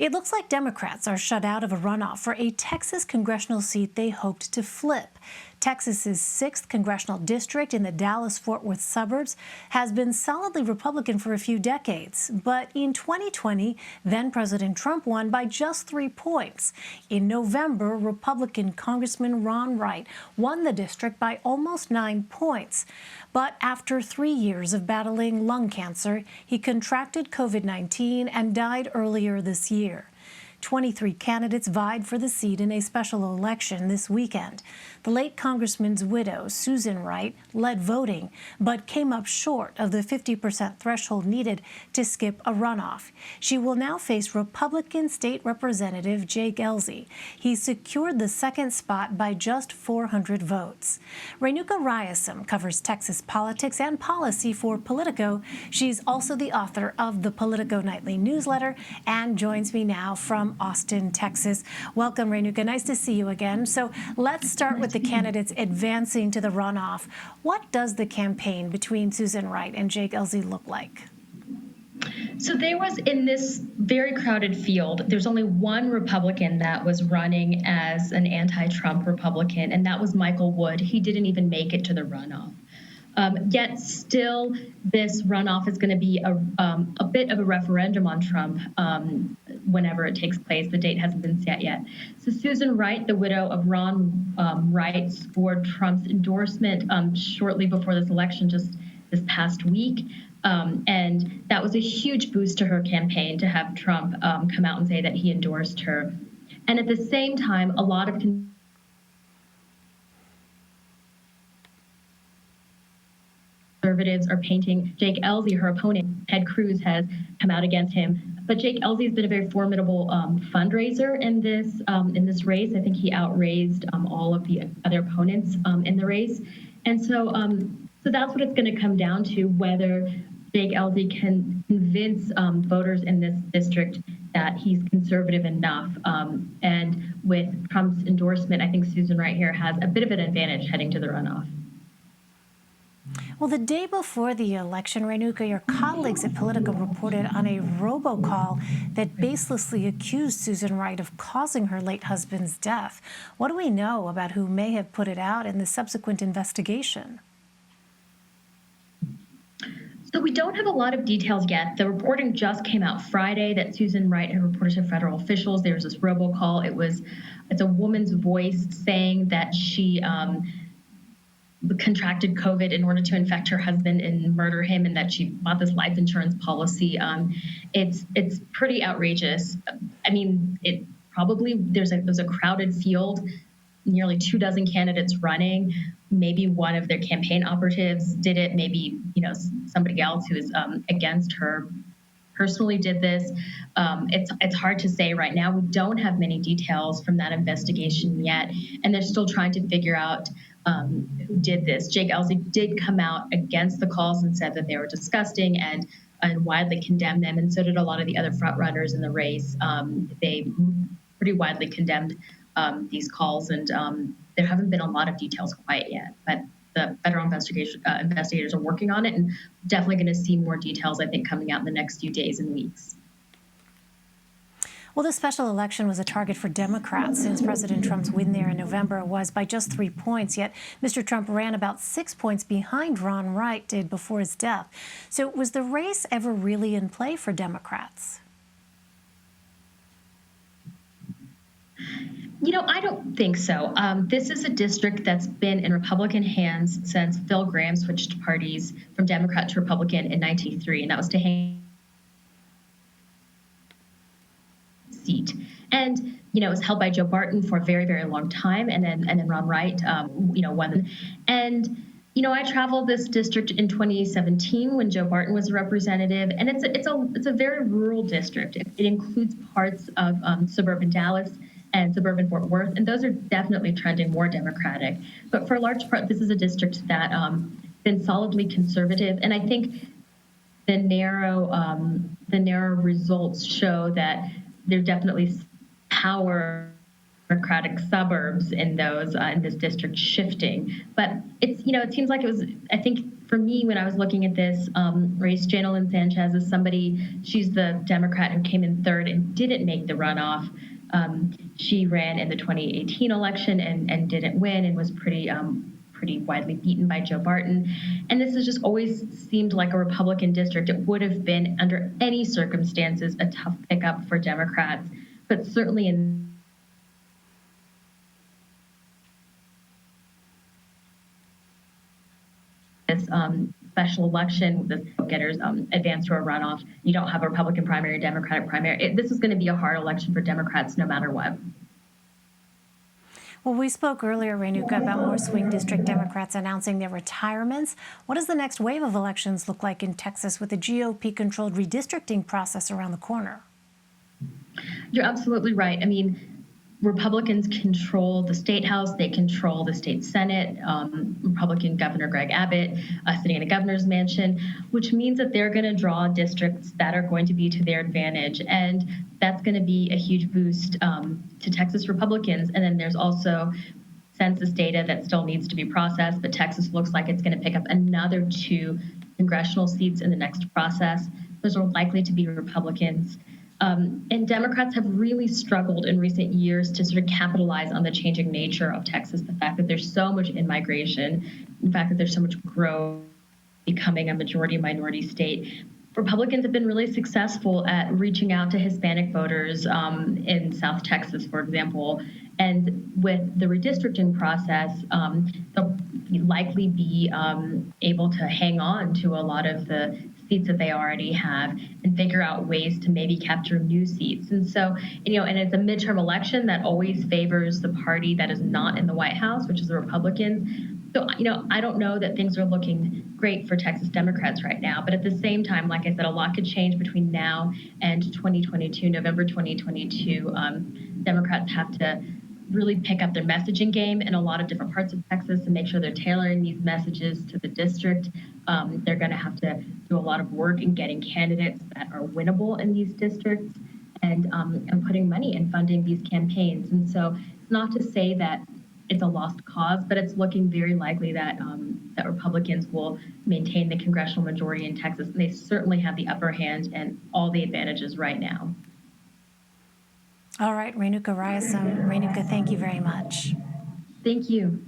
It looks like Democrats are shut out of a runoff for a Texas congressional seat they hoped to flip. Texas's 6th congressional district in the Dallas-Fort Worth suburbs has been solidly Republican for a few decades. But in 2020, then-President Trump won by just 3 points. In November, Republican Congressman Ron Wright won the district by almost 9 points. But after 3 years of battling lung cancer, he contracted COVID-19 and died earlier this year. 23 candidates vied for the seat in a special election this weekend. The late congressman's widow, Susan Wright, led voting, but came up short of the 50% threshold needed to skip a runoff. She will now face Republican State Representative Jake Ellzey. He secured the second spot by just 400 votes. Renuka Rayasam covers Texas politics and policy for Politico. She's also the author of the Politico nightly newsletter and joins me now from Austin, Texas. Welcome, Renuka. Nice to see you again. So let's start with the candidates advancing to the runoff. What does the campaign between Susan Wright and Jake Ellzey look like? So there was, in this very crowded field, there's only one Republican that was running as an anti-Trump Republican, and that was Michael Wood. He didn't even make it to the runoff. Yet still, this runoff is going to be a bit of a referendum on Trump whenever it takes place. The date hasn't been set yet. So Susan Wright, the widow of Ron Wright, scored Trump's endorsement shortly before this election, just this past week. And that was a huge boost to her campaign to have Trump come out and say that he endorsed her. And at the same time, a lot of conservatives are painting Jake Ellzey, her opponent. Ted Cruz has come out against him. But Jake Ellzey has been a very formidable fundraiser in this race. I think he outraised all of the other opponents in the race. And so that's what it's going to come down to, whether Jake Ellzey can convince voters in this district that he's conservative enough. And with Trump's endorsement, I think Susan Wright here has a bit of an advantage heading to the runoff. Well, the day before the election, Renuka, your colleagues at Politico reported on a robocall that baselessly accused Susan Wright of causing her late husband's death. What do we know about who may have put it out in the subsequent investigation? So we don't have a lot of details yet. The reporting just came out Friday that Susan Wright had reported to federal officials. There was this robocall. It's a woman's voice saying that she contracted COVID in order to infect her husband and murder him, and that she bought this life insurance policy. It's pretty outrageous. I mean, there's a crowded field, nearly 24 candidates running. Maybe one of their campaign operatives did it. Maybe somebody else who is against her personally did this. It's hard to say right now. We don't have many details from that investigation yet, and they're still trying to figure out who did this. Jake Ellzey did come out against the calls and said that they were disgusting and widely condemned them, and so did a lot of the other front runners in the race. They pretty widely condemned these calls, and there haven't been a lot of details quite yet, but the federal investigators are working on it, and definitely going to see more details, I think, coming out in the next few days and weeks. Well, this special election was a target for Democrats since President Trump's win there in November was by just 3 points. Yet Mr. Trump ran about 6 points behind Ron Wright did before his death. So was the race ever really in play for Democrats? I don't think so. This is a district that's been in Republican hands since Phil Gramm switched parties from Democrat to Republican in 1993, and that was to hang seat. And it was held by Joe Barton for a very, very long time, and then Ron Wright, won. And I traveled this district in 2017 when Joe Barton was a representative, and it's a very rural district. It includes parts of suburban Dallas and suburban Fort Worth, and those are definitely trending more Democratic. But for a large part, this is a district that been solidly conservative, and I think the narrow results show that there's definitely power Democratic suburbs in those in this district shifting. But it's, it seems like it was, I think for me, when I was looking at this race, Janelyn Sanchez is somebody, she's the Democrat who came in third and didn't make the runoff. She ran in the 2018 election and didn't win and was pretty widely beaten by Joe Barton. And this has just always seemed like a Republican district. It would have been, under any circumstances, a tough pickup for Democrats, but certainly in this special election, the getters advance to a runoff. You don't have a Republican primary or Democratic primary. This is going to be a hard election for Democrats no matter what. Well, we spoke earlier, Renuka, about more swing district Democrats announcing their retirements. What does the next wave of elections look like in Texas with the GOP-controlled redistricting process around the corner? You're absolutely right. I mean, Republicans control the state house, they control the state senate. Republican Governor Greg Abbott sitting in a governor's mansion, which means that they're going to draw districts that are going to be to their advantage. And that's going to be a huge boost to Texas Republicans. And then there's also census data that still needs to be processed, but Texas looks like it's going to pick up another 2 congressional seats in the next process. Those are likely to be Republicans. And Democrats have really struggled in recent years to sort of capitalize on the changing nature of Texas, the fact that there's so much in-migration, the fact that there's so much growth, becoming a majority-minority state. Republicans have been really successful at reaching out to Hispanic voters in South Texas, for example. And with the redistricting process, they'll likely be able to hang on to a lot of the seats that they already have and figure out ways to maybe capture new seats. And so, and it's a midterm election that always favors the party that is not in the White House, which is the Republicans. So, I don't know that things are looking great for Texas Democrats right now. But at the same time, like I said, a lot could change between now and 2022, November 2022. Democrats have to really pick up their messaging game in a lot of different parts of Texas and make sure they're tailoring these messages to the district. They're going to have to do a lot of work in getting candidates that are winnable in these districts and putting money and funding these campaigns. And so it's not to say that it's a lost cause, but it's looking very likely that that Republicans will maintain the congressional majority in Texas. And they certainly have the upper hand and all the advantages right now. All right, Renuka Rayasam. Renuka, thank you very much. Thank you.